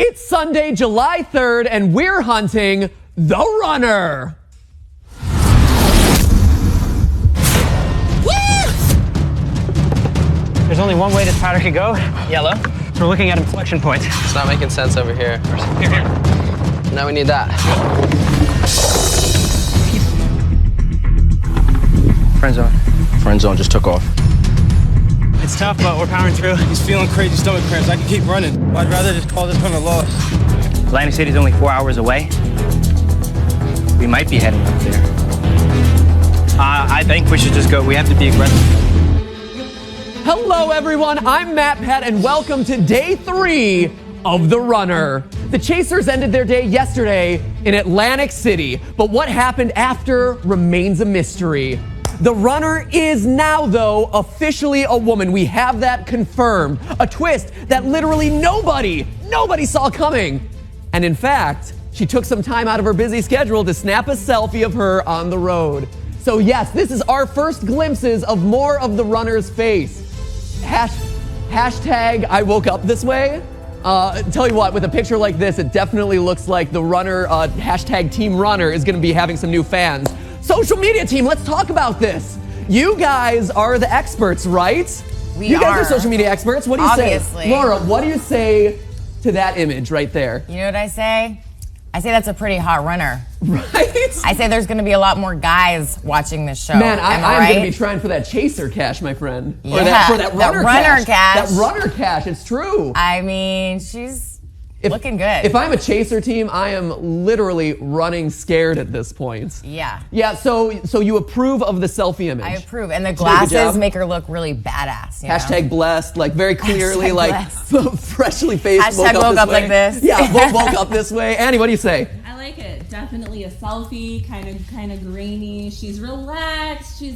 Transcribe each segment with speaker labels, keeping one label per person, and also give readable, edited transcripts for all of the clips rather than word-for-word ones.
Speaker 1: It's Sunday, July 3rd, and we're hunting the runner.
Speaker 2: There's only one way this powder could go, yellow. So we're looking at inflection points.
Speaker 3: It's not making sense over here.
Speaker 2: Here.
Speaker 3: Now we need that.
Speaker 2: Friend zone.
Speaker 3: Friend zone just took off.
Speaker 2: It's tough, but we're powering through.
Speaker 4: He's feeling crazy stomach cramps. I can keep running. I'd rather just call this one a loss.
Speaker 2: Atlantic City's only 4 hours away. We might be heading up there. I think we should just go. We have to be aggressive.
Speaker 1: Hello, everyone. I'm Matt Pett, and welcome to day 3 of The Runner. The Chasers ended their day yesterday in Atlantic City, but what happened after remains a mystery. The runner is now, though, officially a woman. We have that confirmed. A twist that literally nobody saw coming. And in fact, she took some time out of her busy schedule to snap a selfie of her on the road. So yes, this is our first glimpses of more of the runner's face. Hashtag I woke up this way. Tell you what, with a picture like this, it definitely looks like the runner, hashtag Team Runner, is gonna be having some new fans. Social media team, let's talk about this. You guys are the experts, right? You guys are social media experts. What do you
Speaker 5: Obviously.
Speaker 1: say? Laura, what do you say to that image right there?
Speaker 5: You know what I say? I say that's a pretty hot runner.
Speaker 1: Right?
Speaker 5: I say there's gonna be a lot more guys watching this show.
Speaker 1: Man, I'm
Speaker 5: right?
Speaker 1: gonna be trying for that chaser cash, my friend.
Speaker 5: Yeah,
Speaker 1: or for that runner cash. That runner cash, it's true.
Speaker 5: I mean, she's looking good.
Speaker 1: If I'm a chaser team, I am literally running scared at this point.
Speaker 5: Yeah.
Speaker 1: Yeah, so you approve of the selfie image?
Speaker 5: I approve. And the
Speaker 1: She did a good
Speaker 5: glasses
Speaker 1: job.
Speaker 5: make her look really badass. You
Speaker 1: Hashtag
Speaker 5: know?
Speaker 1: blessed, like very clearly,
Speaker 5: Hashtag
Speaker 1: like
Speaker 5: blessed.
Speaker 1: freshly faced.
Speaker 5: Hashtag woke up like this.
Speaker 1: Yeah, woke up this way. Annie, what do you say?
Speaker 6: I like it. Definitely a selfie, kind of grainy. She's relaxed. She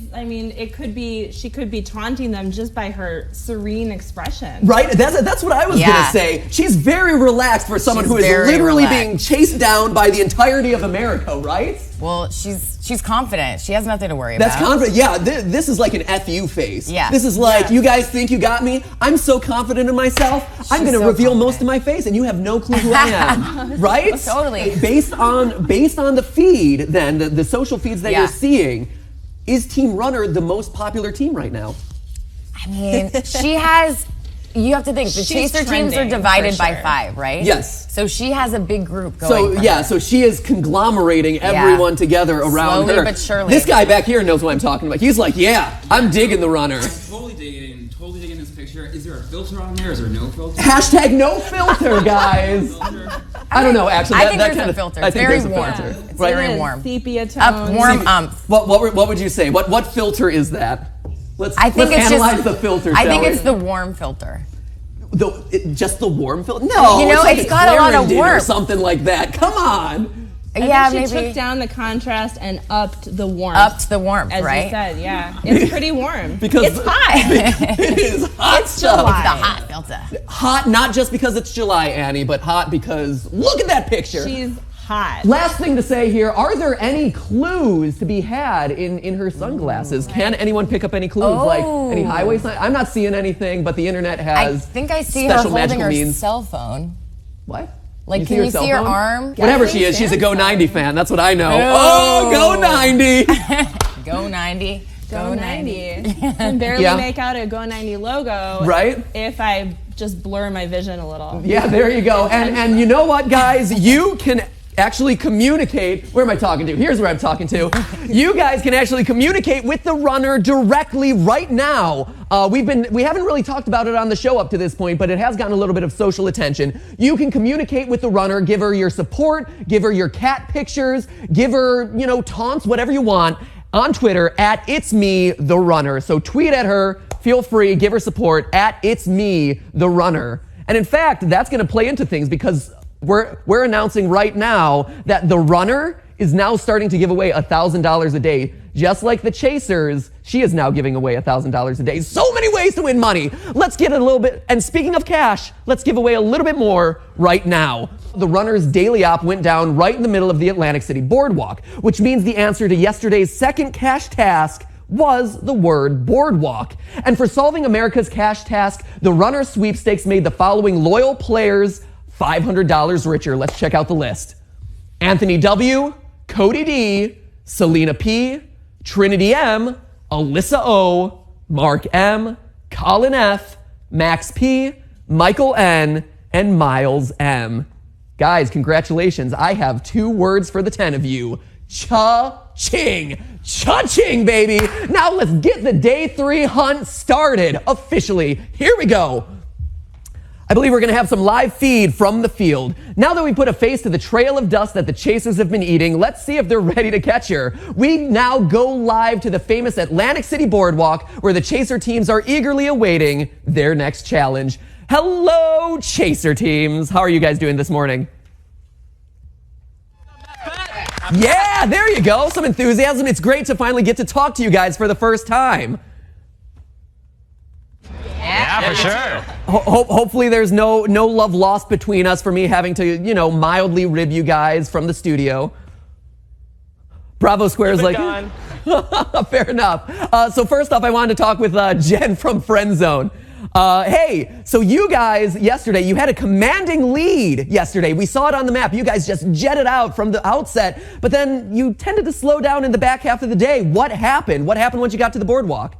Speaker 6: could be taunting them just by her serene expression.
Speaker 1: Right? That's what I was gonna say. She's very relaxed for someone who is literally being chased down by the entirety of America, right?
Speaker 5: Well, she's confident. She has nothing to worry
Speaker 1: That's
Speaker 5: about.
Speaker 1: confident. Yeah, this is like an FU face.
Speaker 5: Yeah.
Speaker 1: This is like,
Speaker 6: Yeah.
Speaker 1: you guys think you got me? I'm so confident in myself. I'm going to
Speaker 5: so
Speaker 1: reveal
Speaker 5: confident.
Speaker 1: most of my face, and you have no clue who I am. Right?
Speaker 5: Totally.
Speaker 1: Based on the feed, then, the social feeds that you're seeing, is Team Runner the most popular team right now?
Speaker 5: I mean, she has. You have to think, the
Speaker 6: She's
Speaker 5: chaser teams are
Speaker 6: trending,
Speaker 5: divided
Speaker 6: for
Speaker 5: by
Speaker 6: sure.
Speaker 5: 5, right?
Speaker 1: Yes.
Speaker 5: So she has a big group going.
Speaker 1: So
Speaker 5: for
Speaker 1: yeah,
Speaker 5: her.
Speaker 1: so she is conglomerating everyone together around
Speaker 5: Slowly
Speaker 1: her.
Speaker 5: but surely.
Speaker 1: This guy back here knows what I'm talking about. He's like, yeah, I'm digging the runner.
Speaker 7: Totally digging this picture. Is there a filter on there? Is there no filter?
Speaker 1: Hashtag no filter, guys. I don't know, actually.
Speaker 5: I think there's a filter. It's very warm. It's
Speaker 1: Right?
Speaker 5: very
Speaker 6: It is
Speaker 5: warm.
Speaker 6: Sepia tones.
Speaker 5: Up, warm,
Speaker 1: What would you say? What filter is that? Let's analyze the filter.
Speaker 5: I think
Speaker 1: shall we?
Speaker 5: it's the warm filter.
Speaker 1: Just the warm filter? No,
Speaker 5: You know,
Speaker 1: like
Speaker 5: it's got a lot of
Speaker 1: Clarendon or
Speaker 5: warmth.
Speaker 1: something like that. Come on.
Speaker 5: Yeah,
Speaker 6: She
Speaker 5: maybe.
Speaker 6: took down the contrast and upped the warmth.
Speaker 5: Upped the warmth,
Speaker 6: as
Speaker 5: right?
Speaker 6: you said, yeah. It's pretty warm.
Speaker 1: Because
Speaker 6: it's hot.
Speaker 1: It is hot
Speaker 6: It's
Speaker 1: stuff.
Speaker 6: July.
Speaker 5: The hot filter.
Speaker 1: Hot, not just because it's July, Annie, but hot because look at that picture.
Speaker 6: She's hot.
Speaker 1: Last thing to say here, are there any clues to be had in her sunglasses? Can anyone pick up any clues? Like any highway sign? I'm not seeing anything, but the internet
Speaker 5: I
Speaker 1: has
Speaker 5: think I see her
Speaker 1: special
Speaker 5: holding
Speaker 1: magical
Speaker 5: her
Speaker 1: means.
Speaker 5: cell phone.
Speaker 1: What?
Speaker 5: Like,
Speaker 1: see
Speaker 5: can you
Speaker 1: cell
Speaker 5: see her
Speaker 1: phone?
Speaker 5: arm?
Speaker 1: Whatever she is, she's a Go 90 fan. That's what I know. Oh, Go 90.
Speaker 5: Go 90.
Speaker 6: Go 90. Can barely
Speaker 1: Yeah.
Speaker 6: make out a Go 90 logo.
Speaker 1: Right?
Speaker 6: If I just blur my vision a little.
Speaker 1: Yeah, there you go. And you know what, guys? You can actually communicate. Where am I talking to? Here's where I'm talking to. You guys can actually communicate with the runner directly right now. We haven't really talked about it on the show up to this point, but it has gotten a little bit of social attention. You can communicate with the runner, give her your support, give her your cat pictures, give her, taunts, whatever you want, on Twitter at It's Me The Runner. So tweet at her, feel free, give her support at It's Me The Runner. And in fact, that's going to play into things because we're announcing right now that the runner is now starting to give away $1,000 a day. Just like the Chasers, she is now giving away $1,000 a day. So many ways to win money. Let's get a little bit, and speaking of cash, let's give away a little bit more right now. The runner's daily op went down right in the middle of the Atlantic City boardwalk, which means the answer to yesterday's second cash task was the word boardwalk. And for solving America's cash task, the runner sweepstakes made the following loyal players $500 richer. Let's check out the list. Anthony W., Cody D., Selena P., Trinity M., Alyssa O., Mark M., Colin F., Max P., Michael N., and Miles M. Guys, congratulations. I have 2 words for the 10 of you. Cha-ching. Cha-ching, baby. Now let's get the day 3 hunt started officially. Here we go. I believe we're going to have some live feed from the field. Now that we put a face to the trail of dust that the chasers have been eating, let's see if they're ready to catch her. We now go live to the famous Atlantic City Boardwalk, where the chaser teams are eagerly awaiting their next challenge. Hello, chaser teams. How are you guys doing this morning? Yeah, there you go. Some enthusiasm. It's great to finally get to talk to you guys for the first time.
Speaker 2: Yeah, for sure.
Speaker 1: Hopefully there's no love lost between us for me having to, mildly rib you guys from the studio. Bravo Square's like, fair enough. So first off, I wanted to talk with Jen from Friend Zone. Hey, so you guys yesterday, you had a commanding lead yesterday. We saw it on the map. You guys just jetted out from the outset, but then you tended to slow down in the back half of the day. What happened? What happened once you got to the boardwalk?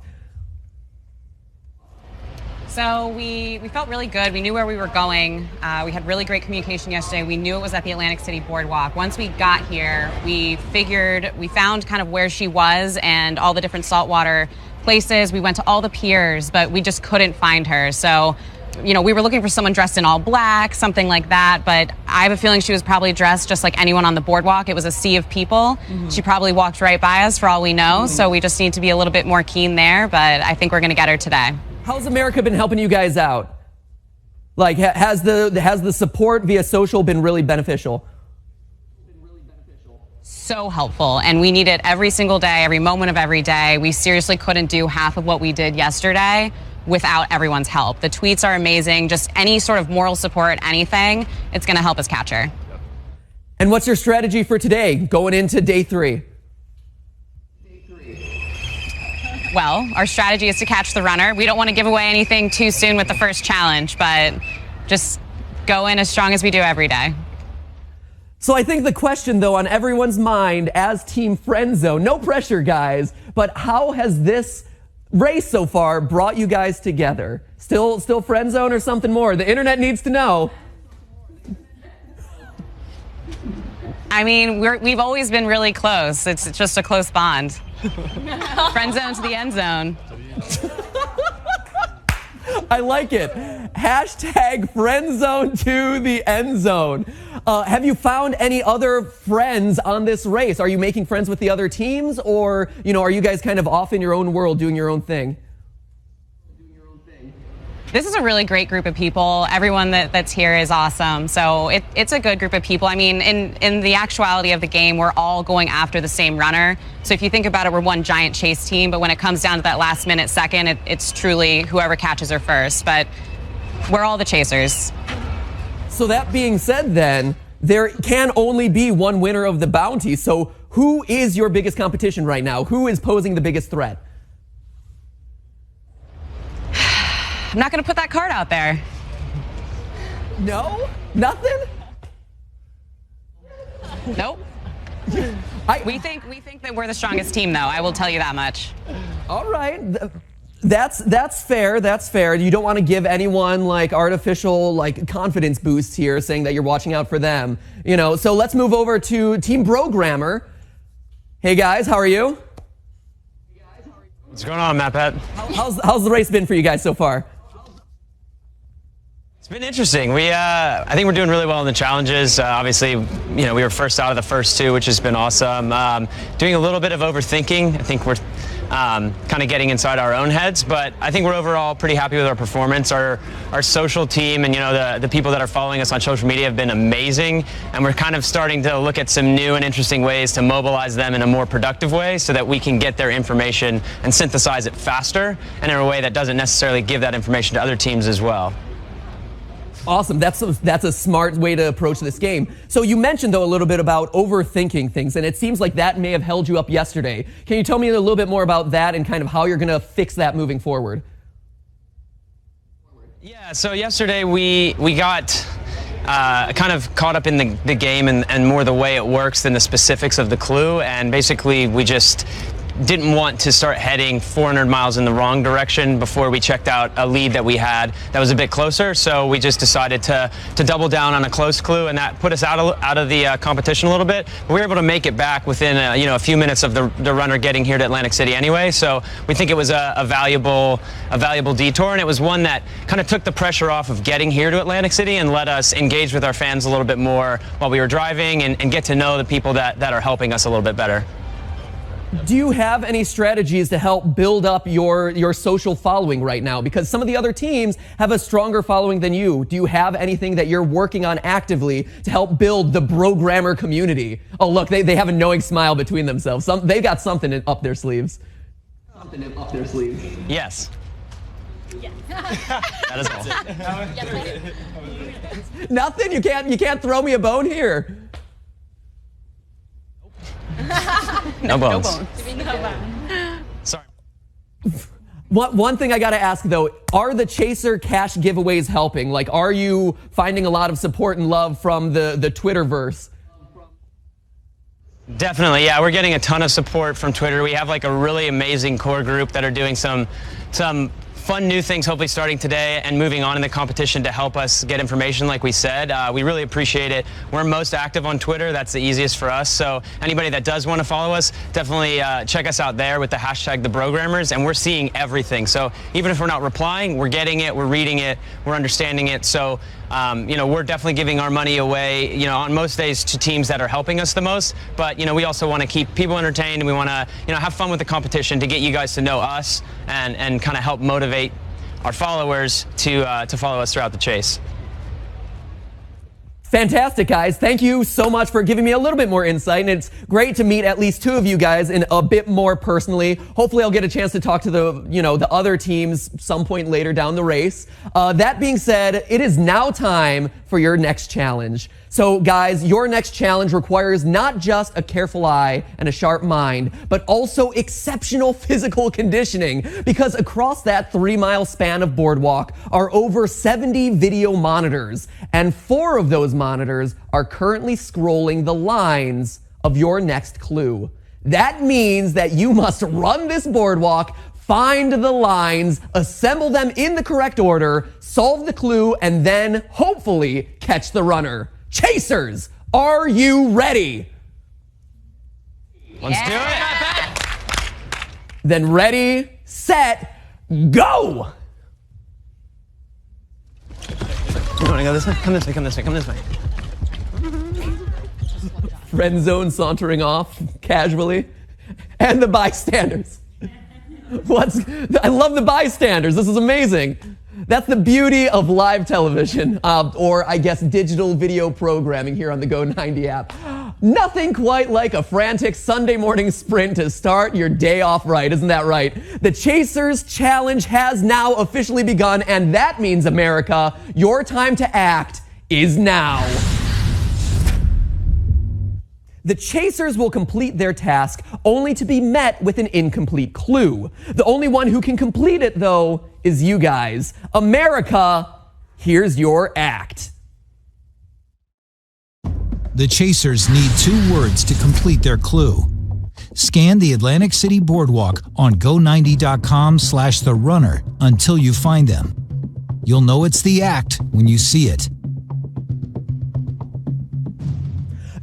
Speaker 8: So we felt really good. We knew where we were going. We had really great communication yesterday. We knew it was at the Atlantic City Boardwalk. Once we got here, we found kind of where she was and all the different saltwater places. We went to all the piers, but we just couldn't find her. So, we were looking for someone dressed in all black, something like that, but I have a feeling she was probably dressed just like anyone on the boardwalk. It was a sea of people. Mm-hmm. She probably walked right by us for all we know. Mm-hmm. So we just need to be a little bit more keen there, but I think we're going to get her today.
Speaker 1: How's America been helping you guys out? Like, has the support via social been really beneficial?
Speaker 8: So helpful, and we need it every single day, every moment of every day. We seriously couldn't do half of what we did yesterday without everyone's help. The tweets are amazing. Just any sort of moral support, anything, it's going to help us catch her.
Speaker 1: And what's your strategy for today, going into day 3?
Speaker 8: Well, our strategy is to catch the runner. We don't want to give away anything too soon with the first challenge, but just go in as strong as we do every day.
Speaker 1: So I think the question, though, on everyone's mind as Team Friend Zone, no pressure, guys, but how has this race so far brought you guys together? Still Friend Zone or something more? The internet needs to know.
Speaker 8: I mean, we've always been really close. It's just a close bond. Friend zone to the end zone.
Speaker 1: I like it. Hashtag friend zone to the end zone. Have you found any other friends on this race? Are you making friends with the other teams, or are you guys kind of off in your own world doing your own thing?
Speaker 8: This is a really great group of people. Everyone that's here is awesome. So it's a good group of people. I mean, in the actuality of the game, we're all going after the same runner. So if you think about it, we're one giant chase team. But when it comes down to that last minute second, it's truly whoever catches her first. But we're all the chasers.
Speaker 1: So that being said, then, there can only be one winner of the bounty. So who is your biggest competition right now? Who is posing the biggest threat?
Speaker 8: I'm not going to put that card out there.
Speaker 1: No? Nothing?
Speaker 8: Nope. We think that we're the strongest team, though. I will tell you that much.
Speaker 1: All right. That's fair. That's fair. You don't want to give anyone artificial confidence boosts here, saying that you're watching out for them. So let's move over to Team Brogrammer. Hey guys, how are you?
Speaker 2: What's going on, Matt Pat?
Speaker 1: How's the race been for you guys so far?
Speaker 2: It's been interesting. I think we're doing really well in the challenges. Obviously, we were first out of the first 2, which has been awesome. Doing a little bit of overthinking. I think we're kind of getting inside our own heads, but I think we're overall pretty happy with our performance. Our social team and the people that are following us on social media have been amazing, and we're kind of starting to look at some new and interesting ways to mobilize them in a more productive way so that we can get their information and synthesize it faster and in a way that doesn't necessarily give that information to other teams as well.
Speaker 1: Awesome. That's a smart way to approach this game. So you mentioned, though, a little bit about overthinking things, and it seems like that may have held you up yesterday. Can you tell me a little bit more about that and kind of how you're going to fix that moving forward?
Speaker 2: Yeah, so yesterday we got kind of caught up in the game and more the way it works than the specifics of the clue. And basically, we just didn't want to start heading 400 miles in the wrong direction before we checked out a lead that we had that was a bit closer. So we just decided to double down on a close clue, and that put us out of the competition a little bit. But we were able to make it back within a few minutes of the runner getting here to Atlantic City anyway. So we think it was a valuable detour, and it was one that kind of took the pressure off of getting here to Atlantic City and let us engage with our fans a little bit more while we were driving and get to know the people that are helping us a little bit better.
Speaker 1: Do you have any strategies to help build up your social following right now? Because some of the other teams have a stronger following than you. Do you have anything that you're working on actively to help build the Brogrammer community? Oh, look, they have a knowing smile between themselves. They've got something up their sleeves.
Speaker 2: Yes. That is all.
Speaker 1: Nothing? You can't throw me a bone here.
Speaker 2: No bones. Sorry.
Speaker 1: One thing I got to ask, though, are the Chaser cash giveaways helping? Like, are you finding a lot of support and love from the Twitterverse?
Speaker 2: Definitely, yeah. We're getting a ton of support from Twitter. We have like a really amazing core group that are doing some fun new things, hopefully starting today and moving on in the competition to help us get information like we said. We really appreciate it. We're most active on Twitter. That's the easiest for us. So anybody that does want to follow us, definitely check us out there with the hashtag #TheBrogrammers, and we're seeing everything. So even if we're not replying, we're getting it, we're reading it, we're understanding it. So we're definitely giving our money away, on most days to teams that are helping us the most. But, we also want to keep people entertained, and we want to, have fun with the competition to get you guys to know us and kind of help motivate our followers to follow us throughout the chase.
Speaker 1: Fantastic, guys. Thank you so much for giving me a little bit more insight, and it's great to meet at least two of you guys in a bit more personally. Hopefully I'll get a chance to talk to the other teams some point later down the race. That being said, it is now time for your next challenge. So guys, your next challenge requires not just a careful eye and a sharp mind, but also exceptional physical conditioning, because across that 3-mile span of boardwalk are over 70 video monitors, and 4 of those monitors are currently scrolling the lines of your next clue. That means that you must run this boardwalk, find the lines, assemble them in the correct order, solve the clue, and then hopefully catch the runner. Chasers, are you ready?
Speaker 2: Let's do it.
Speaker 1: Then ready, set, go!
Speaker 2: You want to go this way? Come this way, come this way, come this way.
Speaker 1: Friend zone sauntering off casually. And the bystanders. I love the bystanders. This is amazing. That's the beauty of live television, or I guess digital video programming here on the Go90 app. Nothing quite like a frantic Sunday morning sprint to start your day off right, isn't that right? The Chasers Challenge has now officially begun, and that means, America, your time to act is now. The Chasers will complete their task only to be met with an incomplete clue. The only one who can complete it, though, is you guys. America, here's your act.
Speaker 9: The Chasers need 2 words to complete their clue. Scan the Atlantic City Boardwalk on go90.com/therunner until you find them. You'll know it's the act when you see it.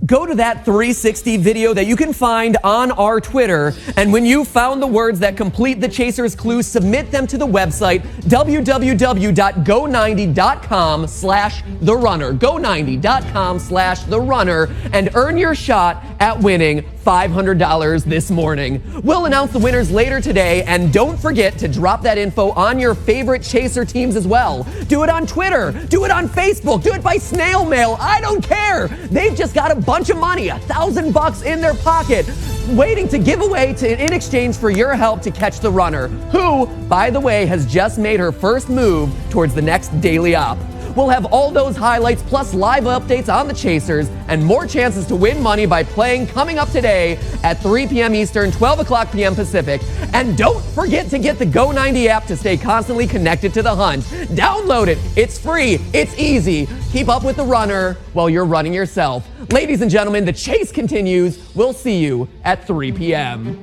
Speaker 1: Go to that 360 video that you can find on our Twitter, and when you've found the words that complete the Chasers clue, submit them to the website www.go90.com/therunner. go90.com/therunner, and earn your shot at winning $500 this morning. We'll announce the winners later today, and don't forget to drop that info on your favorite Chaser teams as well. Do it on Twitter, do it on Facebook, do it by snail mail. I don't care. They've just got a bunch of money, $1,000 in their pocket, waiting to give away in exchange for your help to catch the runner, who, by the way, has just made her first move towards the next daily op. We'll have all those highlights plus live updates on the Chasers and more chances to win money by playing coming up today at 3 p.m. Eastern, 12 o'clock p.m. Pacific. And don't forget to get the Go90 app to stay constantly connected to the hunt. Download it. It's free. It's easy. Keep up with the runner while you're running yourself. Ladies and gentlemen, the chase continues. We'll see you at 3 p.m.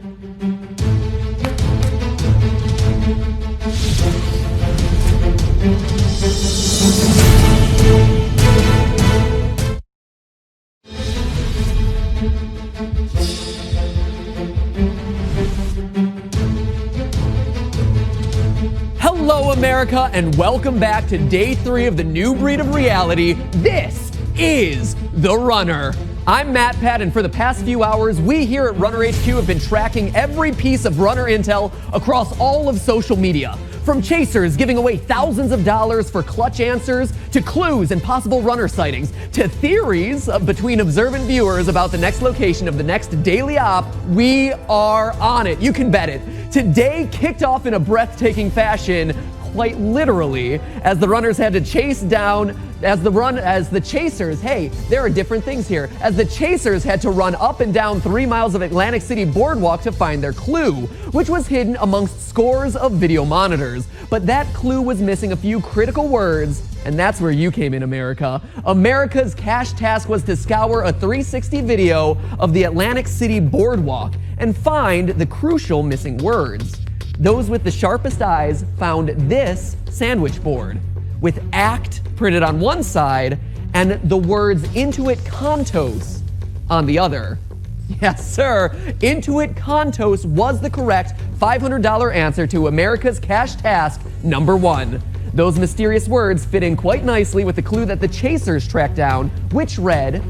Speaker 1: Hello, America, and welcome back to day 3 of the new breed of reality. This is The Runner. I'm Matt Pat, and for the past few hours, we here at Runner HQ have been tracking every piece of runner intel across all of social media. From chasers giving away thousands of dollars for clutch answers, to clues and possible runner sightings, to theories between observant viewers about the next location of the next daily op, we are on it. You can bet it. Today kicked off in a breathtaking fashion, quite literally, as the runners had to chase down, as the chasers, hey, there are different things here, as the chasers had to run up and down 3 miles of Atlantic City boardwalk to find their clue, which was hidden amongst scores of video monitors. But that clue was missing a few critical words, and that's where you came in, America. America's cash task was to scour a 360 video of the Atlantic City boardwalk and find the crucial missing words. Those with the sharpest eyes found this sandwich board with ACT printed on one side and the words Intuit Contos on the other. Yes, sir. Intuit Contos was the correct $500 answer to America's cash task number 1. Those mysterious words fit in quite nicely with the clue that the chasers tracked down, which read,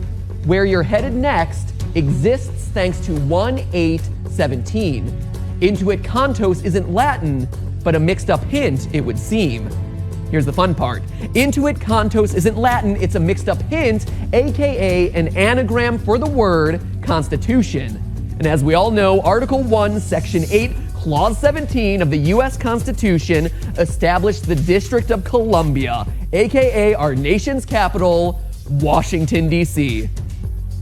Speaker 1: "Where you're headed next exists thanks to 1817. Intuit Contos isn't Latin, but a mixed up hint, it would seem." Here's the fun part. Intuit Contos isn't Latin, it's a mixed up hint, aka an anagram for the word Constitution. And as we all know, Article 1, Section 8, Clause 17 of the U.S. Constitution established the District of Columbia, aka our nation's capital, Washington, D.C.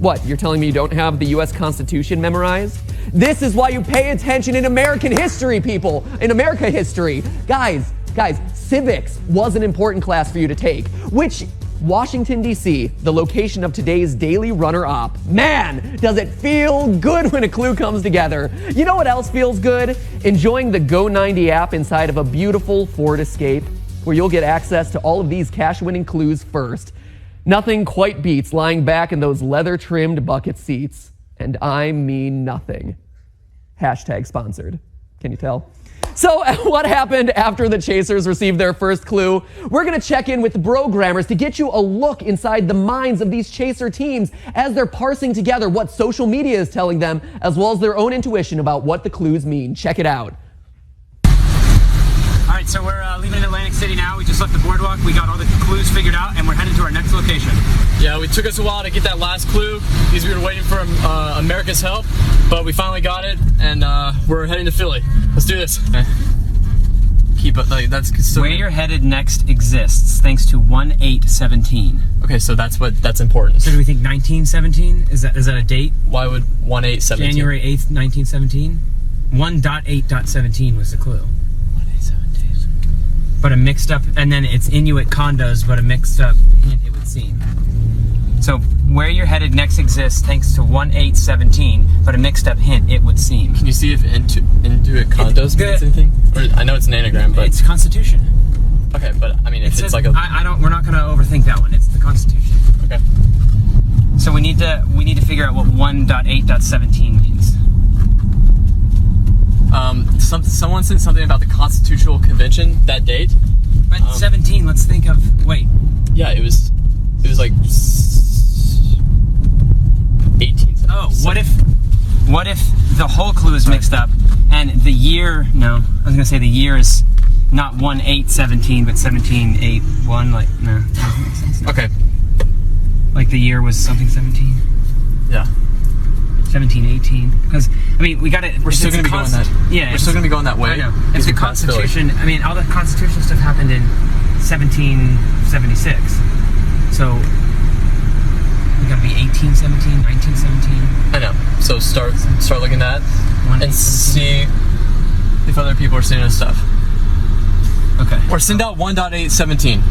Speaker 1: What, you're telling me you don't have the U.S. Constitution memorized? This is why you pay attention in American history, people. In America history. Guys, civics was an important class for you to take, which Washington, D.C., the location of today's daily runner op. Man, does it feel good when a clue comes together. You know what else feels good? Enjoying the Go90 app inside of a beautiful Ford Escape, where you'll get access to all of these cash-winning clues first. Nothing quite beats lying back in those leather-trimmed bucket seats. And I mean nothing. Hashtag sponsored. Can you tell? So what happened after the chasers received their first clue? We're going to check in with the programmers to get you a look inside the minds of these chaser teams as they're parsing together what social media is telling them, as well as their own intuition about what the clues mean. Check it out.
Speaker 7: All right, so we're leaving Atlantic City now. We just left the boardwalk. We got all the clues figured out, and we're headed to our next location.
Speaker 4: Yeah, it took us a while to get that last clue because we were waiting for America's help, but we finally got it, and we're heading to Philly. Let's do this. Okay. Keep it like that's so.
Speaker 2: Where you're headed next exists thanks to 1817.
Speaker 4: Okay, so that's important.
Speaker 2: So do we think 1917? Is that a date?
Speaker 4: Why would 1817?
Speaker 2: January 8th, 1917? 1.8.17 was the clue. But a mixed up, and then it's Inuit condos, but a mixed up hint, it would seem. So where you're headed next exists thanks to 1817, but a mixed up hint, it would seem.
Speaker 4: Can you see if Inuit condos means anything? Or, I know it's an anagram, but
Speaker 2: it's Constitution.
Speaker 4: Okay, but I mean, if it's like a,
Speaker 2: we're not going to overthink that one. It's the Constitution.
Speaker 4: Okay.
Speaker 2: So we need to figure out what 1.8.17 means.
Speaker 4: Someone said something about the Constitutional Convention, that date.
Speaker 2: But 17, let's think of, wait.
Speaker 4: Yeah, it was like 18.
Speaker 2: Oh, what if the whole clue is mixed up and the year, no, I was going to say the year is not 1.8.17, but 17.8.1, like, no, that doesn't make sense. No.
Speaker 4: Okay.
Speaker 2: Like the year was something 17?
Speaker 4: Yeah.
Speaker 2: 1718, because I mean we got it.
Speaker 4: We're still going to be going that.
Speaker 2: Yeah,
Speaker 4: we're still going to be going that way.
Speaker 2: I know. It's the Constitution. I mean, all the Constitution stuff happened in
Speaker 7: 1776. So we gotta be 1817, 1917.
Speaker 4: I know. So start looking at and see if other people are seeing this stuff.
Speaker 7: Okay.
Speaker 4: Or send out 1.817.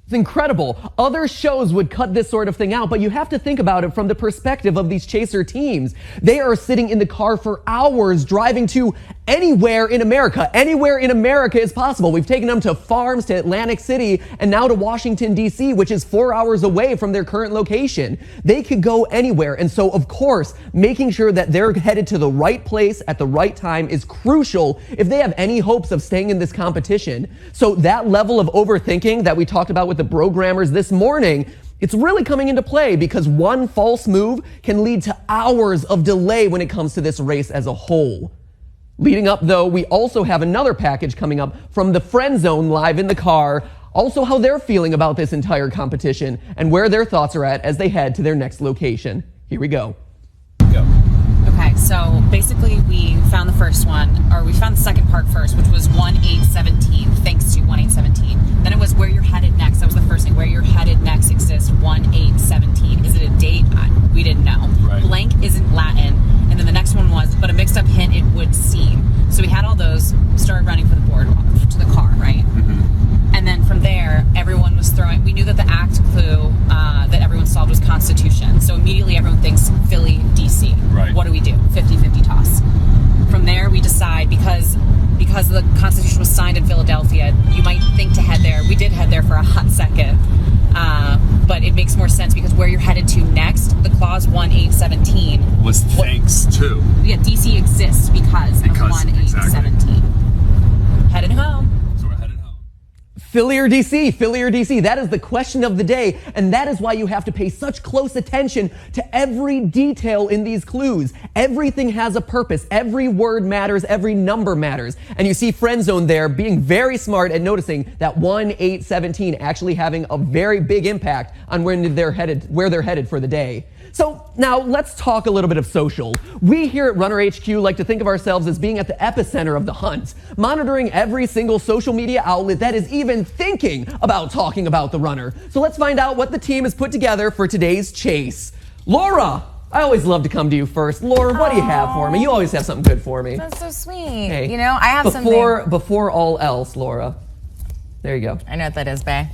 Speaker 1: It's incredible. Other shows would cut this sort of thing out, but you have to think about it from the perspective of these chaser teams. They are sitting in the car for hours driving to anywhere in America. Anywhere in America is possible. We've taken them to farms, to Atlantic City, and now to Washington, D.C., which is 4 hours away from their current location. They could go anywhere. And so, of course, making sure that they're headed to the right place at the right time is crucial if they have any hopes of staying in this competition. So that level of overthinking that we talked about with the programmers this morning, it's really coming into play because one false move can lead to hours of delay when it comes to this race as a whole. Leading up, though, we also have another package coming up from the Friend Zone live in the car. Also, how they're feeling about this entire competition and where their thoughts are at as they head to their next location. Here we go.
Speaker 8: Okay, so basically we found the first one, or we found the second part first, which was 1817, thanks to 1817. Then it was where you're headed next. That was the first thing. Where you're headed next exists 1817. Is it a date? We didn't know. Right. Blank isn't Latin. And then the next one was, but a mixed up hint, it would seem. So we had all those, started running for the boardwalk, to the car, right? Mm-hmm. And then from there, everyone was throwing, we knew that the ACT clue that everyone solved was Constitution. So immediately everyone thinks Philly, DC.
Speaker 10: Right.
Speaker 8: What do we do? 50-50 toss. From there, we decide, because the Constitution was signed in Philadelphia, you might think to head there. We did head there for a hot second. But it makes more sense because where you're headed to next, the clause 1817
Speaker 10: was thanks to.
Speaker 8: Yeah, DC exists because of 1817.
Speaker 10: Exactly.
Speaker 8: Headed home.
Speaker 10: So we're headed home.
Speaker 1: Philly or DC? Philly or DC? That is the question of the day, and that is why you have to pay such close attention to every detail in these clues. Everything has a purpose. Every word matters. Every number matters. And you see Friend Zone there being very smart and noticing that 1817 actually having a very big impact on where they're headed for the day. So now let's talk a little bit of social. We here at Runner HQ like to think of ourselves as being at the epicenter of the hunt, monitoring every single social media outlet that is even thinking about talking about the runner. So let's find out what the team has put together for today's chase. Laura, I always love to come to you first. Laura, what do you have for me? You always have something good for me.
Speaker 5: That's so sweet.
Speaker 1: Hey,
Speaker 5: you know, I have something.
Speaker 1: Before all else, Laura. There you go.
Speaker 5: I know what that is, bae.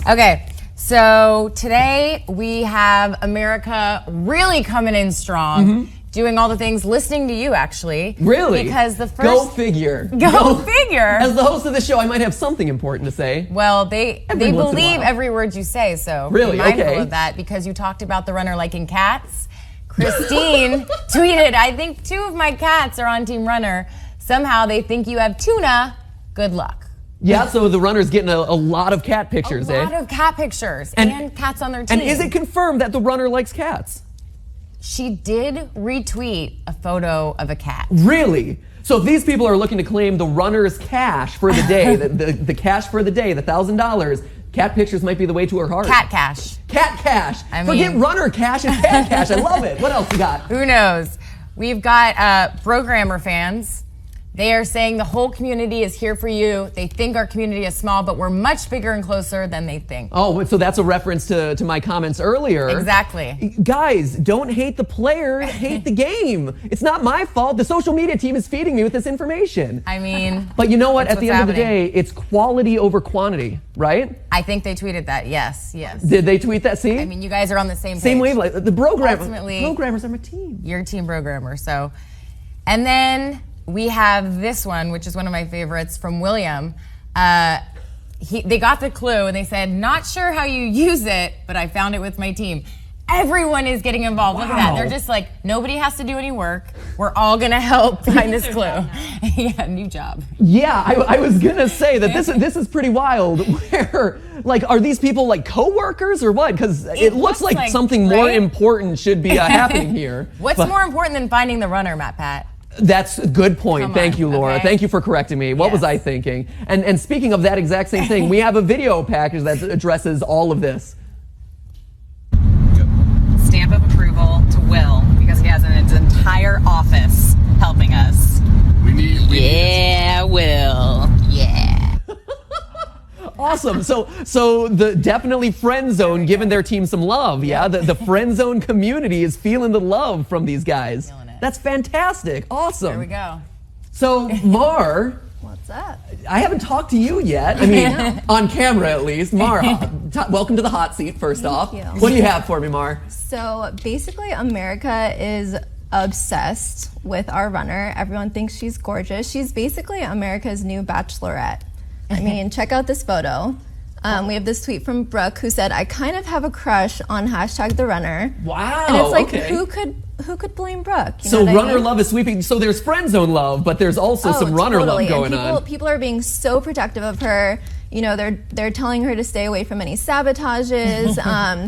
Speaker 5: Okay. So today we have America really coming in strong, doing all the things, listening to you actually.
Speaker 1: Really?
Speaker 5: Because the first...
Speaker 1: Go figure.
Speaker 5: Go figure.
Speaker 1: As the host of the show, I might have something important to say.
Speaker 5: Well, they believe every word you say, so
Speaker 1: really?
Speaker 5: Be mindful
Speaker 1: Okay.
Speaker 5: of that because you talked about the runner liking cats. Christine tweeted, I think 2 of my cats are on Team Runner. Somehow they think you have tuna. Good luck.
Speaker 1: Yeah, so the runner's getting a lot of cat pictures,
Speaker 5: A lot of cat pictures and cats on their team.
Speaker 1: And is it confirmed that the runner likes cats?
Speaker 5: She did retweet a photo of a cat.
Speaker 1: Really? So if these people are looking to claim the runner's cash for the day, the cash for the day, the $1,000, cat pictures might be the way to her heart.
Speaker 5: Cat cash.
Speaker 1: Cat cash. Forget runner cash and cat cash. I love it. What else you got?
Speaker 5: Who knows? We've got programmer fans. They are saying the whole community is here for you. They think our community is small, but we're much bigger and closer than they think.
Speaker 1: Oh, so that's a reference to my comments earlier.
Speaker 5: Exactly.
Speaker 1: Guys, don't hate the player, hate the game. It's not my fault. The social media team is feeding me with this information.
Speaker 5: I mean,
Speaker 1: but you know what? At the end
Speaker 5: happening.
Speaker 1: of the day, it's quality over quantity, right?
Speaker 5: I think they tweeted that. Yes, yes.
Speaker 1: Did they tweet that? See?
Speaker 5: I mean, you guys are on the same page.
Speaker 1: Same wavelength. The programmers are my team.
Speaker 5: You're team programmer. So, and then we have this one, which is one of my favorites from William. They got the clue and they said, not sure how you use it, but I found it with my team. Everyone is getting involved. Wow. Look at that. They're just like, nobody has to do any work. We're all going to help find this clue. Yeah, new job.
Speaker 1: Yeah, I was going to say that this is pretty wild. Where, like, are these people like co-workers or what? Because it looks like something more important should be happening here.
Speaker 5: What's more important than finding the runner, Matt Pat?
Speaker 1: That's a good point. Thank you, Laura.
Speaker 5: Okay.
Speaker 1: Thank you for correcting me. What was I thinking? And speaking of that exact same thing, we have a video package that addresses all of this.
Speaker 8: Stamp of approval to Will because he has an entire office helping us.
Speaker 10: We need
Speaker 8: Will. Yeah.
Speaker 1: Awesome. So the definitely friend zone giving their team some love. Yeah, the friend zone community is feeling the love from these guys.
Speaker 5: Feeling it.
Speaker 1: That's fantastic. Awesome.
Speaker 5: There we go.
Speaker 1: So Mar,
Speaker 11: What's up?
Speaker 1: I haven't talked to you yet. I mean, on camera at least. Mar, welcome to the hot seat. First off,
Speaker 11: you.
Speaker 1: what do you have for me, Mar?
Speaker 11: So basically, America is obsessed with our runner. Everyone thinks she's gorgeous. She's basically America's new Bachelorette. I mean, check out this photo. We have this tweet from Brooke who said, "I kind of have a crush on #TheRunner."
Speaker 1: Wow.
Speaker 11: And it's like,
Speaker 1: okay.
Speaker 11: who could blame Brooke? You
Speaker 1: So
Speaker 11: know what I
Speaker 1: runner
Speaker 11: mean?
Speaker 1: love is sweeping. So there's friend zone love, but there's also some runner
Speaker 11: totally.
Speaker 1: love going
Speaker 11: and
Speaker 1: on.
Speaker 11: People are being so protective of her. You know, they're telling her to stay away from any sabotages.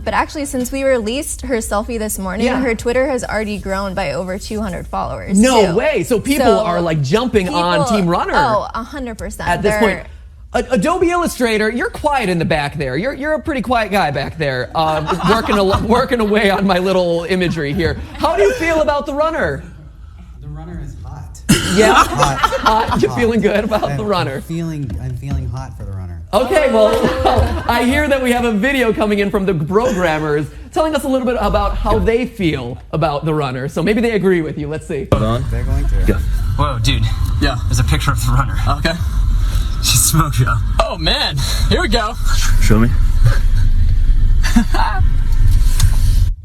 Speaker 11: But actually, since we released her selfie this morning,
Speaker 1: Yeah.
Speaker 11: her Twitter has already grown by over 200 followers.
Speaker 1: No
Speaker 11: too.
Speaker 1: way. So people are like jumping on Team Runner.
Speaker 11: Oh, 100%.
Speaker 1: At this point. Adobe Illustrator, you're quiet in the back there. You're a pretty quiet guy back there, working away on my little imagery here. How do you feel about the runner?
Speaker 12: The runner is hot.
Speaker 1: Yeah,
Speaker 12: Hot.
Speaker 1: You're feeling good about the runner.
Speaker 12: I'm feeling hot for the runner.
Speaker 1: Okay, well, I hear that we have a video coming in from the programmers telling us a little bit about how they feel about the runner. So maybe they agree with you. Let's see.
Speaker 12: They're going to.
Speaker 7: Whoa, dude.
Speaker 4: Yeah.
Speaker 7: There's a picture of the runner.
Speaker 4: Okay.
Speaker 7: She smoked you.
Speaker 4: Oh man, here we go.
Speaker 10: Show me.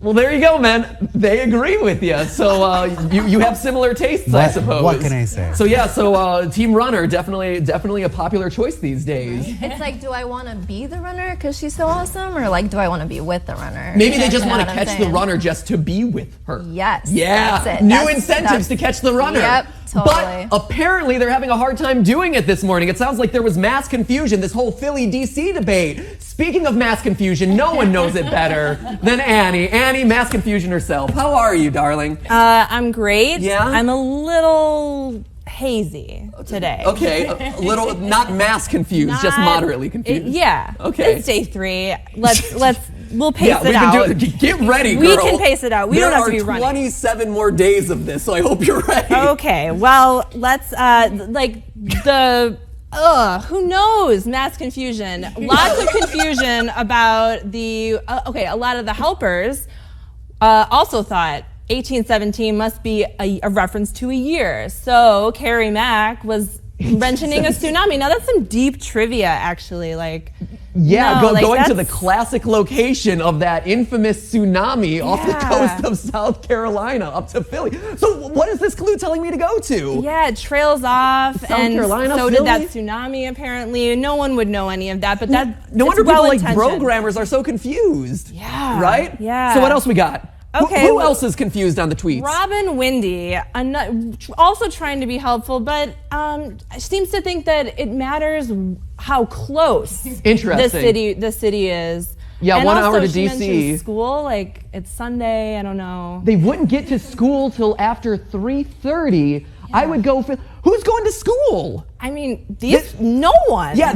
Speaker 1: Well, there you go, man. They agree with you. So you have similar tastes, I suppose.
Speaker 12: What can I say?
Speaker 1: So yeah, so Team Runner definitely a popular choice these days.
Speaker 11: It's like, do I want to be the runner because she's so awesome, or like, do I want to be with the runner?
Speaker 1: Maybe they just
Speaker 11: You know
Speaker 1: want to
Speaker 11: what I'm
Speaker 1: catch the
Speaker 11: saying?
Speaker 1: runner just to be with her.
Speaker 11: Yes.
Speaker 1: Yeah.
Speaker 11: That's it.
Speaker 1: New
Speaker 11: That's-
Speaker 1: incentives to catch the runner.
Speaker 11: Yep. Totally.
Speaker 1: But apparently they're having a hard time doing it this morning. It sounds like there was mass confusion, this whole Philly DC debate. Speaking of mass confusion, no one knows it better than Annie. Annie, mass confusion herself. How are you, darling?
Speaker 6: I'm great.
Speaker 1: Yeah?
Speaker 6: I'm a little hazy today.
Speaker 1: Okay, a little, not mass confused, just moderately confused.
Speaker 6: Yeah.
Speaker 1: Okay.
Speaker 6: It's day 3. We'll pace
Speaker 1: Yeah,
Speaker 6: it
Speaker 1: we
Speaker 6: out.
Speaker 1: can do it. Get ready, girl.
Speaker 6: We can pace it out. We
Speaker 1: there
Speaker 6: don't have to be
Speaker 1: are
Speaker 6: running.
Speaker 1: 27 more days of this, so I hope you're ready.
Speaker 6: Okay. Well, let's who knows? Mass confusion. Lots of confusion about the a lot of the helpers also thought 1817 must be a reference to a year. So Carrie Mack was mentioning a tsunami. Now that's some deep trivia, actually.
Speaker 1: Going to the classic location of that infamous tsunami off the coast of South Carolina up to Philly. So what is this clue telling me to go to?
Speaker 6: Yeah, it trails off,
Speaker 1: South
Speaker 6: and
Speaker 1: Carolina,
Speaker 6: so
Speaker 1: Philly?
Speaker 6: did that tsunami. Apparently, no one would know any of that. But that
Speaker 1: No
Speaker 6: it's
Speaker 1: wonder people like
Speaker 6: well-intentioned.
Speaker 1: programmers are so confused.
Speaker 6: Yeah.
Speaker 1: Right?
Speaker 6: Yeah.
Speaker 1: So what else we got?
Speaker 6: Okay,
Speaker 1: Who
Speaker 6: well-
Speaker 1: else is confused on the tweets?
Speaker 6: Robin Windy, also trying to be helpful, but seems to think that it matters how close
Speaker 1: Interesting.
Speaker 6: the city is.
Speaker 1: Yeah,
Speaker 6: and
Speaker 1: 1
Speaker 6: also,
Speaker 1: hour to
Speaker 6: she
Speaker 1: DC.
Speaker 6: mentioned school, like it's Sunday. I don't know.
Speaker 1: They wouldn't get to school till after 3:30. I would go for. Who's going to school?
Speaker 6: I mean, no one.
Speaker 1: Yeah,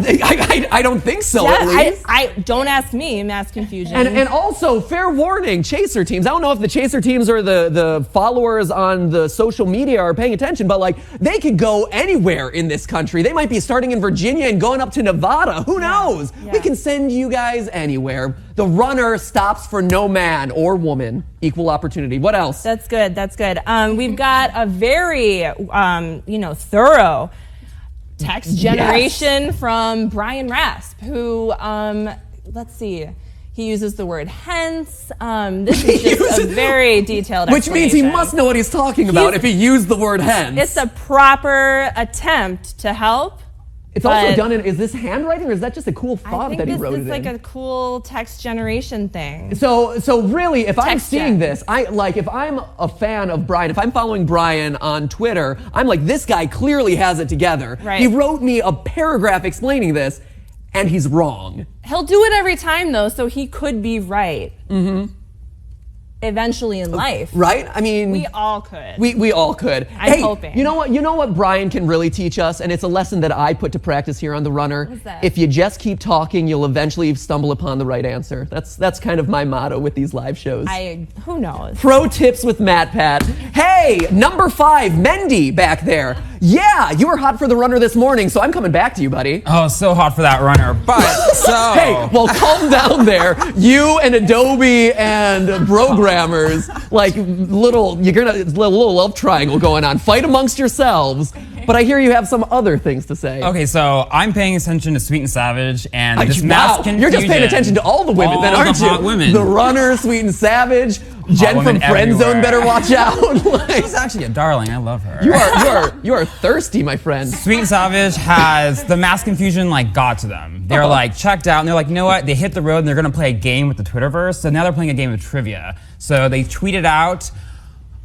Speaker 1: I don't think so.
Speaker 6: Yeah,
Speaker 1: at least.
Speaker 6: I don't ask me. Mass confusion.
Speaker 1: And also, fair warning, chaser teams. I don't know if the chaser teams or the followers on the social media are paying attention, but like they could go anywhere in this country. They might be starting in Virginia and going up to Nevada. Who knows?
Speaker 6: Yeah.
Speaker 1: We can send you guys anywhere. The runner stops for no man or woman. Equal opportunity. What else?
Speaker 6: That's good. That's good. We've got a very, thorough text generation from Brian Rasp, who, let's see, he uses the word hence. This is just a very detailed
Speaker 1: Which means he
Speaker 6: explanation.
Speaker 1: must know what he's talking about if he used the word hence.
Speaker 6: It's a proper attempt to help.
Speaker 1: It's also done in, is this handwriting or is that just a cool
Speaker 6: I
Speaker 1: font
Speaker 6: think
Speaker 1: that he
Speaker 6: this
Speaker 1: wrote
Speaker 6: is
Speaker 1: it in?
Speaker 6: like a cool text generation thing.
Speaker 1: So really, if I'm
Speaker 6: Text
Speaker 1: seeing
Speaker 6: gen.
Speaker 1: this, if I'm a fan of Brian, if I'm following Brian on Twitter, I'm like, this guy clearly has it together.
Speaker 6: Right.
Speaker 1: He wrote me a paragraph explaining this, and he's wrong.
Speaker 6: He'll do it every time though, so he could be right. eventually in life.
Speaker 1: Right? I mean,
Speaker 6: We all could.
Speaker 1: We all could.
Speaker 6: I'm hoping.
Speaker 1: You know what? You know what Brian can really teach us, and it's a lesson that I put to practice here on The Runner.
Speaker 6: What is that?
Speaker 1: If you just keep talking, you'll eventually stumble upon the right answer. That's kind of my motto with these live shows.
Speaker 6: Who knows?
Speaker 1: Pro tips with Matt Pat. Hey, number 5, Mendy back there. Yeah, you were hot for The Runner this morning, so I'm coming back to you, buddy.
Speaker 13: Oh, so hot for that runner. But so.
Speaker 1: Hey, well, calm down there. You and Adobe and programmers, like you're gonna a little love triangle going on. Fight amongst yourselves. But I hear you have some other things to say.
Speaker 13: Okay, so I'm paying attention to Sweet and Savage and this mass confusion.
Speaker 1: You're just paying attention to all the women, then, aren't you?
Speaker 13: Hot women.
Speaker 1: The Runner, Sweet and Savage, Jen from Friend Zone better watch out.
Speaker 13: She's actually a darling. I love her.
Speaker 1: You are thirsty, my friend.
Speaker 13: Sweet and Savage has the mass confusion got to them. They're like checked out, and they're like, you know what? They hit the road, and they're gonna play a game with the Twitterverse. So now they're playing a game of trivia. So they tweeted out,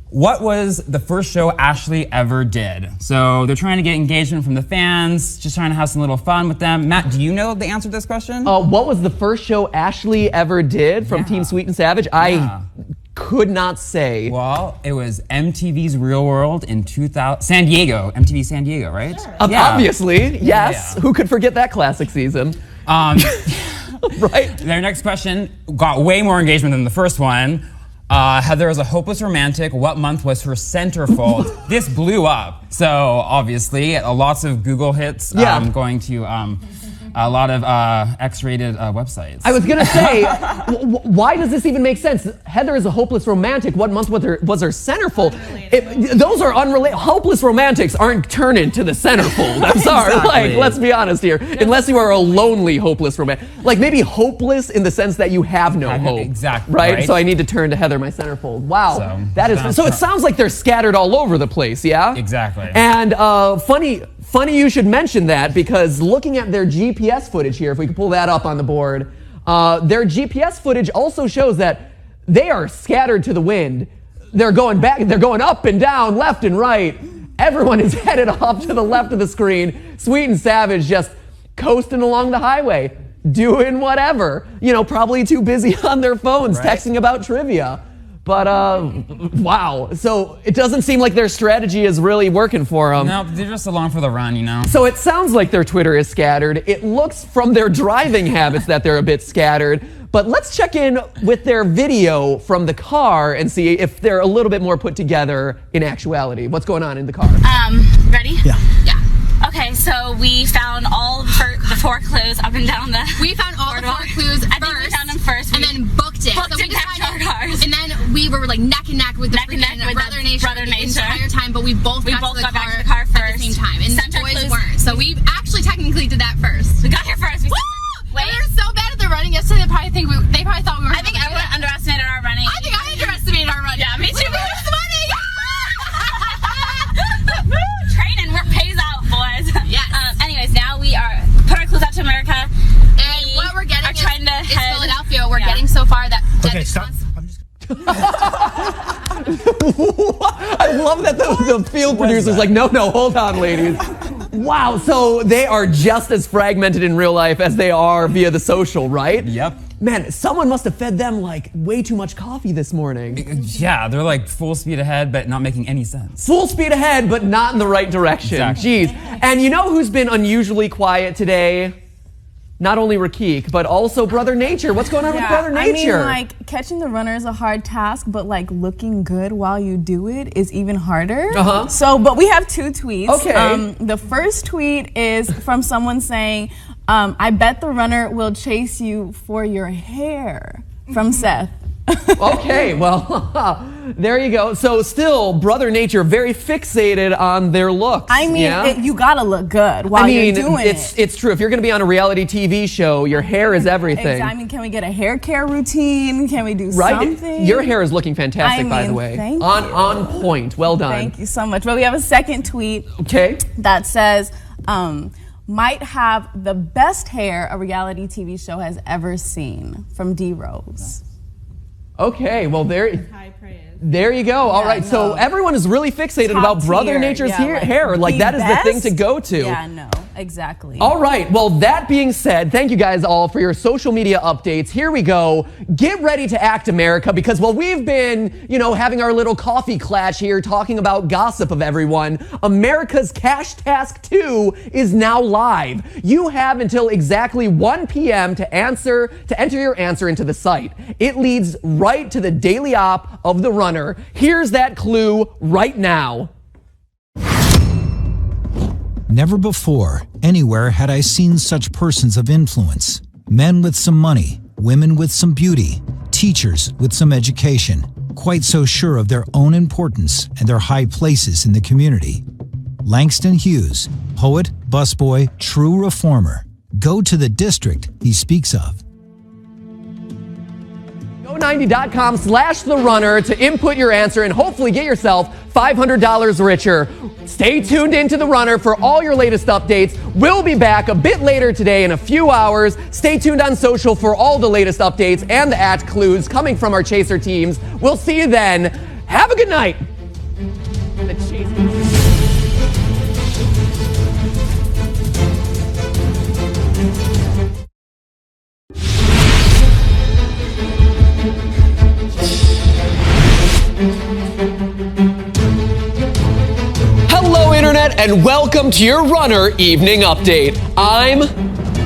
Speaker 13: what was the first show Ashley ever did? So they're trying to get engagement from the fans, just trying to have some little fun with them. Matt, do you know the answer to this question?
Speaker 1: What was the first show Ashley ever did from Team Sweet and Savage? I could not say.
Speaker 13: Well, it was MTV's Real World in 2000, San Diego, MTV San Diego, right? Sure.
Speaker 1: Obviously, yes. Yeah. Who could forget that classic season? Right.
Speaker 13: Their next question got way more engagement than the first one. Heather is a hopeless romantic. What month was her centerfold? This blew up. So obviously, lots of Google hits. Going to a lot of X-rated websites.
Speaker 1: I was gonna say, why does this even make sense? Heather is a hopeless romantic. What month was her centerfold? Those are unrelated. Hopeless romantics aren't turning to the centerfold. I'm sorry.
Speaker 13: Exactly.
Speaker 1: Let's be honest here. Unless you are a lonely hopeless romantic. Maybe hopeless in the sense that you have no hope.
Speaker 13: Exactly.
Speaker 1: Right? So I need to turn to Heather, my centerfold. Wow. So it sounds like they're scattered all over the place, yeah?
Speaker 13: Exactly.
Speaker 1: And funny you should mention that, because looking at their GPS footage here, if we could pull that up on the board, their GPS footage also shows that they are scattered to the wind. They're going back, they're going up and down, left and right. Everyone is headed off to the left of the screen. Sweet and Savage just coasting along the highway, doing whatever. Probably too busy on their phones, texting about trivia. But, wow. So it doesn't seem like their strategy is really working for them.
Speaker 13: No, they're just along for the run,
Speaker 1: So it sounds like their Twitter is scattered. It looks from their driving habits that they're a bit scattered. But let's check in with their video from the car and see if they're a little bit more put together in actuality. What's going on in the car?
Speaker 14: Ready?
Speaker 1: Yeah.
Speaker 14: Okay, so we found all the 4 clues up and down the.
Speaker 15: We found all the 4 clues first.
Speaker 14: I think we found them first.
Speaker 15: And then booked it.
Speaker 14: Booked it next to our cars.
Speaker 15: And then we were neck and neck with the Brother Nature the entire time, but we both got to the car
Speaker 14: first
Speaker 15: at the same time. And
Speaker 14: Center
Speaker 15: the boys
Speaker 14: clues.
Speaker 15: weren't. So we actually technically did that first.
Speaker 14: We got here first.
Speaker 15: Woo!
Speaker 14: Wait.
Speaker 15: And we were so bad at the running yesterday, they probably thought we were.
Speaker 14: I think everyone underestimated our running.
Speaker 15: I think I underestimated our running.
Speaker 14: Yeah, me too.
Speaker 15: We were sweating.
Speaker 14: Training pays out, boys.
Speaker 15: Yes.
Speaker 14: Anyways, now we are put our clues out to America.
Speaker 15: And what we're getting is Philadelphia. We're getting so far that.
Speaker 16: Okay, stop.
Speaker 1: I love that the field producer's like, no, hold on, ladies. Wow, so they are just as fragmented in real life as they are via the social, right?
Speaker 13: Yep.
Speaker 1: Man, someone must have fed them way too much coffee this morning.
Speaker 13: Yeah, they're full speed ahead, but not making any sense.
Speaker 1: Full speed ahead, but not in the right direction.
Speaker 13: Exactly.
Speaker 1: Jeez. And you know who's been unusually quiet today? Not only Rakik, but also Brother Nature. What's going on with Brother Nature?
Speaker 17: I mean, catching the runner is a hard task, but looking good while you do it is even harder. But we have 2 tweets.
Speaker 1: Okay.
Speaker 17: The first tweet is from someone saying, I bet the runner will chase you for your hair, from Seth.
Speaker 1: Okay, well, there you go. So still, Brother Nature very fixated on their looks.
Speaker 17: I mean, you gotta look good while you're doing it.
Speaker 1: It's true. If you're gonna be on a reality TV show, your hair is everything.
Speaker 17: Exactly. I mean, can we get a hair care routine? Can we do something?
Speaker 1: Your hair is looking fantastic, by the way.
Speaker 17: Thank you.
Speaker 1: On point. Well done.
Speaker 17: Thank you so much. But we have a second tweet.
Speaker 1: Okay.
Speaker 17: That says, might have the best hair a reality TV show has ever seen, from D Rose.
Speaker 1: Okay, well there.
Speaker 6: High praise.
Speaker 1: There you go. All right. So everyone is really fixated
Speaker 17: Top
Speaker 1: about Brother
Speaker 17: tier.
Speaker 1: Nature's
Speaker 17: Yeah, like
Speaker 1: hair. Like
Speaker 17: the
Speaker 1: that is the thing
Speaker 17: best?
Speaker 1: to go to.
Speaker 17: Yeah, no, exactly.
Speaker 1: All right. Well, that being said, thank you guys all for your social media updates. Here we go. Get ready to act, America, because while we've been, having our little coffee clash here, talking about gossip of everyone, America's Cash Task 2 is now live. You have until exactly 1 p.m. to enter your answer into the site. It leads right to the daily op of the runner. Here's that clue right now.
Speaker 9: Never before, anywhere had I seen such persons of influence. Men with some money, women with some beauty, teachers with some education, quite so sure of their own importance and their high places in the community. Langston Hughes, poet, busboy, true reformer. Go to the district he speaks of.
Speaker 1: Go90.com/therunner to input your answer and hopefully get yourself $500 richer. Stay tuned into The Runner for all your latest updates. We'll be back a bit later today in a few hours. Stay tuned on social for all the latest updates and the clues coming from our Chaser teams. We'll see you then. Have a good night. The Hello, Internet, and welcome to your Runner Evening Update. I'm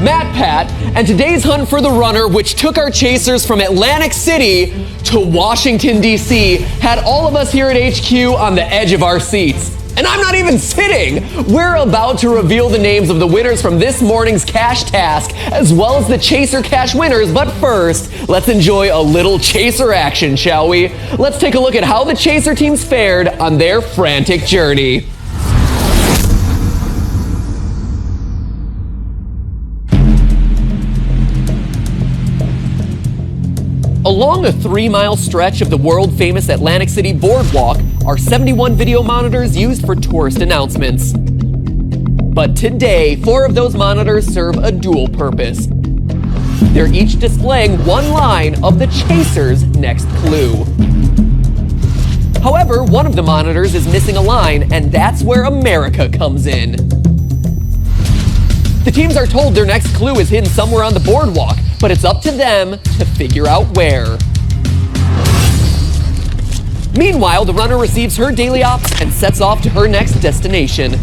Speaker 1: Matt Pat, and today's hunt for the runner, which took our chasers from Atlantic City to Washington, D.C., had all of us here at HQ on the edge of our seats. And I'm not even sitting! We're about to reveal the names of the winners from this morning's Cash Task, as well as the Chaser Cash winners, but first, let's enjoy a little Chaser action, shall we? Let's take a look at how the Chaser teams fared on their frantic journey. Along a 3-mile stretch of the world-famous Atlantic City Boardwalk are 71 video monitors used for tourist announcements. But today, 4 of those monitors serve a dual purpose. They're each displaying one line of the Chaser's next clue. However, one of the monitors is missing a line, and that's where America comes in. The teams are told their next clue is hidden somewhere on the boardwalk, but it's up to them to figure out where. Meanwhile, the runner receives her daily ops and sets off to her next destination.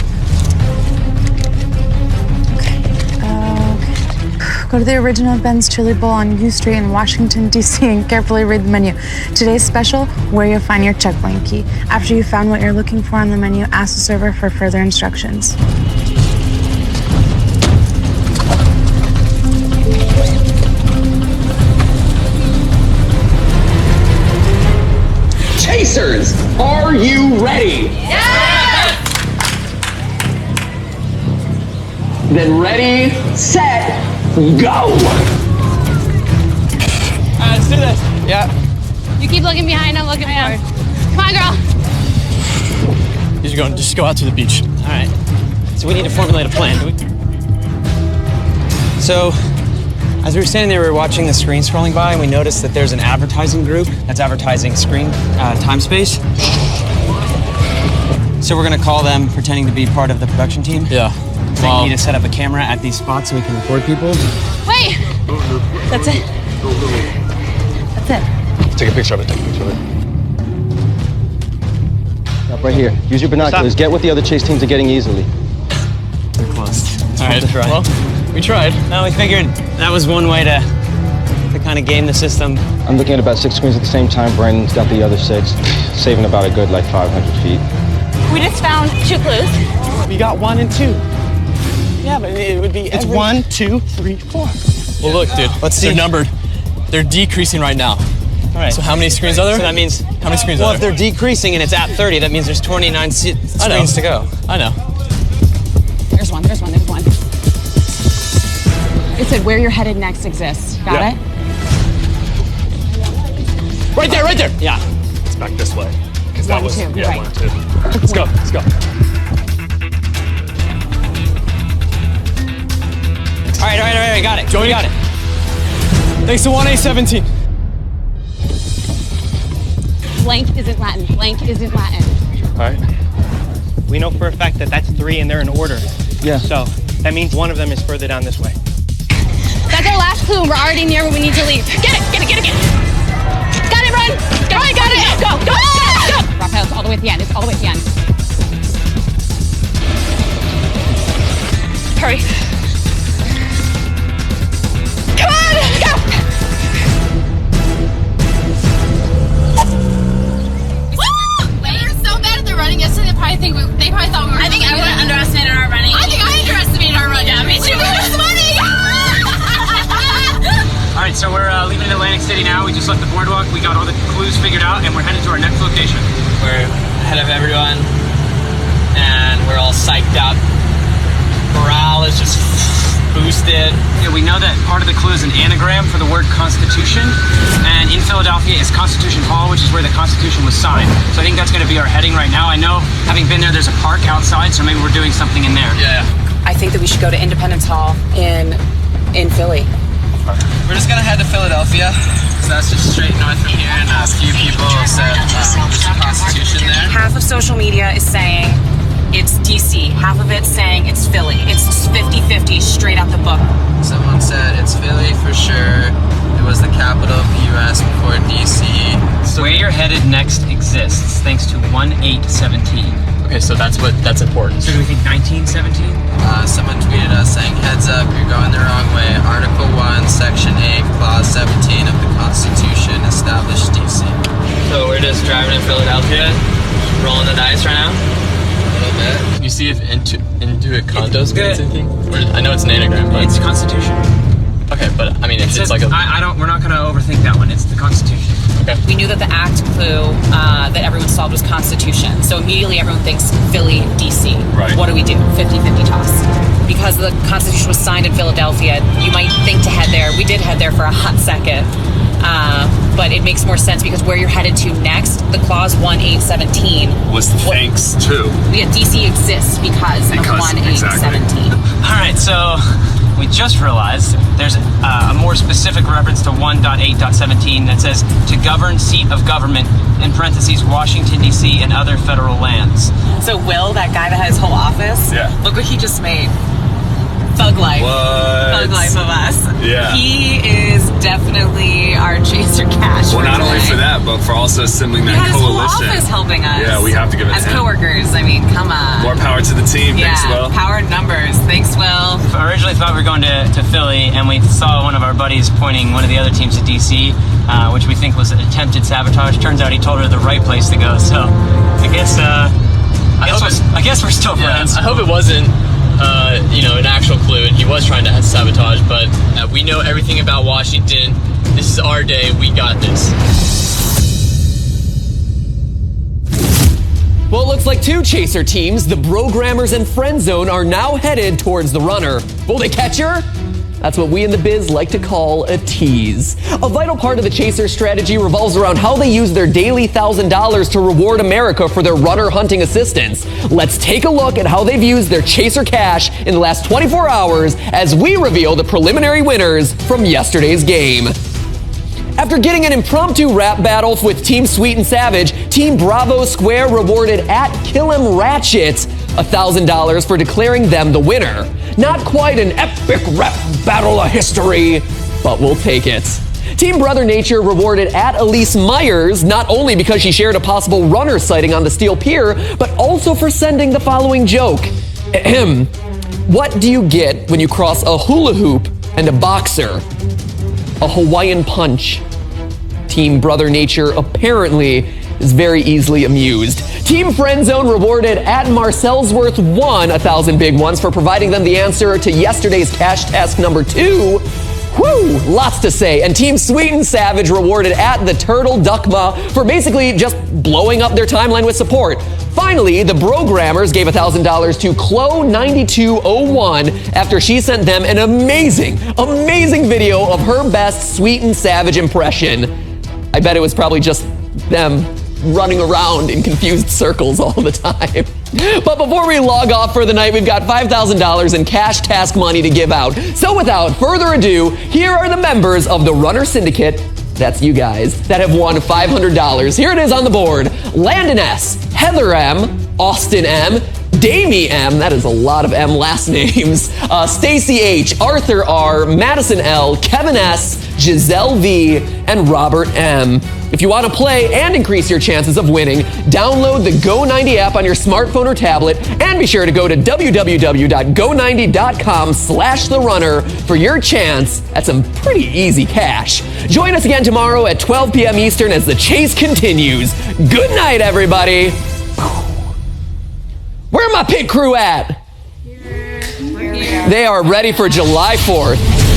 Speaker 16: Go to the original Ben's Chili Bowl on U Street in Washington, D.C. and carefully read the menu. Today's special, where you'll find your check blanket. After you've found what you're looking for on the menu, ask the server for further instructions.
Speaker 1: Chasers, are you ready?
Speaker 15: Yes!
Speaker 1: Then ready, set, go!
Speaker 4: Let's do this.
Speaker 15: Yeah. You keep looking behind, I'm looking forward. Come on, girl.
Speaker 4: Just go out to the beach.
Speaker 2: All right. So we need to formulate a plan. So, as we were standing there, we were watching the screen scrolling by, and we noticed that there's an advertising group that's advertising screen time space. So we're gonna call them, pretending to be part of the production team.
Speaker 4: Yeah.
Speaker 2: They need to set up a camera at these spots so we can record people.
Speaker 15: Wait!
Speaker 16: That's it. That's it.
Speaker 3: Take a picture of it. Stop right here. Use your binoculars. Get what the other chase teams are getting easily.
Speaker 2: They're close.
Speaker 4: All right. Well, we tried.
Speaker 2: No, we figured that was one way to kind of game the system.
Speaker 3: I'm looking at about 6 screens at the same time. Brandon's got the other 6, saving about a good 500 feet.
Speaker 16: We just found 2 clues.
Speaker 4: We got 1 and 2. Yeah, but it would be. It's 1, 2, 3, 4. Well, look, dude. Let's see. They're numbered. They're decreasing right now.
Speaker 2: All right.
Speaker 4: So how many screens are there?
Speaker 2: So that means
Speaker 4: how many screens
Speaker 2: well,
Speaker 4: are there?
Speaker 2: if they're decreasing and it's at 30, that means there's 29 screens to go.
Speaker 4: I know.
Speaker 8: There's one. It said where you're headed next exists. Got it?
Speaker 4: Right there.
Speaker 2: Yeah.
Speaker 10: It's back this way. Because that
Speaker 8: 1,
Speaker 10: was
Speaker 8: 2,
Speaker 10: yeah,
Speaker 8: right.
Speaker 10: 1 and 2. Let's go.
Speaker 2: All right, got it.
Speaker 4: Joey
Speaker 2: got it.
Speaker 4: Thanks to 1A17.
Speaker 8: blank isn't Latin. Blank isn't Latin.
Speaker 3: All right. We know for a fact that that's 3 and they're in order. Yeah. So that means one of them is further down this way.
Speaker 8: That's our last clue. We're already near where we need to leave. Get it, get it, get it, get it. Got it, run. Got it. Go, go, go, go. Raphael, it's all the way at the end. It's all the way at the end. Hurry. Come on, go.
Speaker 15: We were so bad at the running yesterday. They probably thought we were. I think everyone underestimated our running. I think I underestimated our running. Yeah, me too. We were running.
Speaker 7: All right, so we're leaving Atlantic City now. We just left the boardwalk. We got all the clues figured out, and we're headed to our next location.
Speaker 4: We're ahead of everyone, and we're all psyched up. Morale is just boosted.
Speaker 7: Yeah, we know that part of the clue is an anagram for the word Constitution, and in Philadelphia is Constitution Hall, which is where the Constitution was signed. So I think that's going to be our heading right now. I know, having been there, there's a park outside, so maybe we're doing something in there.
Speaker 4: Yeah.
Speaker 8: I think that we should go to Independence Hall in Philly.
Speaker 4: We're just gonna head to Philadelphia. So that's just straight north from here, and a few people said there's a Constitution there.
Speaker 8: Half of social media is saying it's DC. Half of it's saying it's Philly. It's 50-50 straight out the book.
Speaker 4: Someone said it's Philly for sure. It was the capital of the U.S. before DC.
Speaker 2: So where you're headed next exists thanks to 1817.
Speaker 4: Okay, so that's important.
Speaker 2: So do we think 1917?
Speaker 4: Someone tweeted us saying, "Heads up, you're going the wrong way. Article 1, Section 8, Clause 17 of the Constitution established DC." So we're just driving in Philadelphia, rolling the dice right now. A little bit. Can you see if Intuit Condos means anything? I know it's an anagram, but
Speaker 2: It's Constitution.
Speaker 4: okay, but I mean, it's like a.
Speaker 2: We're not going to overthink that one. It's the Constitution.
Speaker 4: Okay.
Speaker 8: We knew that the act clue that everyone solved was Constitution. So immediately everyone thinks Philly, DC.
Speaker 4: Right.
Speaker 8: What do we do? 50-50 toss. Because the Constitution was signed in Philadelphia, you might think to head there. We did head there for a hot second. But it makes more sense because where you're headed to next, the clause 1817
Speaker 10: was the thanks too.
Speaker 8: Yeah, DC exists because of 1817.
Speaker 2: All right, so we just realized there's a more specific reference to 1.8.17 that says to govern seat of government, in parentheses, Washington, D.C. and other federal lands.
Speaker 8: So Will, that guy that had his whole office, look what he just made. Thug life.
Speaker 10: What?
Speaker 8: Thug life of us.
Speaker 10: Yeah.
Speaker 8: He is definitely our chaser cash.
Speaker 10: Well, not only for that, but for also assembling that
Speaker 8: his whole
Speaker 10: coalition.
Speaker 8: office helping us.
Speaker 10: Yeah, we have to give it
Speaker 8: as
Speaker 10: to him.
Speaker 8: coworkers. I mean, come on.
Speaker 10: More power to the team.
Speaker 8: Yeah,
Speaker 10: Thanks, Will.
Speaker 8: power in numbers. Thanks, Will.
Speaker 2: I originally thought we were going to Philly, and we saw one of our buddies pointing one of the other teams to D.C., which we think was an attempted sabotage. Turns out he told her the right place to go, so I guess we're still friends.
Speaker 4: I hope it wasn't an actual clue and he was trying to sabotage, but we know everything about Washington. This is our day. We got this.
Speaker 1: Well, it looks like two chaser teams, the Brogrammers and Friend Zone, are now headed towards the runner. Will they catch her? That's what we in the biz like to call a tease. A vital part of the chaser strategy revolves around how they use their daily $1,000 to reward America for their runner hunting assistance. Let's take a look at how they've used their chaser cash in the last 24 hours as we reveal the preliminary winners from yesterday's game. After getting an impromptu rap battle with Team Sweet and Savage, Team Bravo Square rewarded at Killim Ratchet $1,000 for declaring them the winner. Not quite an epic rap battle of history, but we'll take it. Team Brother Nature rewarded at Elise Myers not only because she shared a possible runner sighting on the Steel Pier, but also for sending the following joke. Ahem. What do you get when you cross a hula hoop and a boxer? A Hawaiian punch. Team Brother Nature apparently is very easily amused. Team Friend Zone rewarded at Marcelsworth 1,000 big ones for providing them the answer to yesterday's cash task number 2. Whew, lots to say. And Team Sweet and Savage rewarded at the Turtle Duckma for basically just blowing up their timeline with support. Finally, the Brogrammers gave $1,000 to Chloe9201 after she sent them an amazing video of her best Sweet and Savage impression. I bet it was probably just them running around in confused circles all the time. But before we log off for the night, we've got $5,000 in cash task money to give out. So without further ado, here are the members of the Runner Syndicate that's you guys, that have won $500. Here it is on the board. Landon S., Heather M., Austin M., Damie M., that is a lot of M last names, Stacy H., Arthur R., Madison L., Kevin S., Giselle V., and Robert M. If you want to play and increase your chances of winning, download the Go90 app on your smartphone or tablet, and be sure to go to www.go90.com/therunner for your chance at some pretty easy cash. Join us again tomorrow at 12 p.m. Eastern as the chase continues. Good night, everybody. Where my pit crew at? They are ready for July 4th.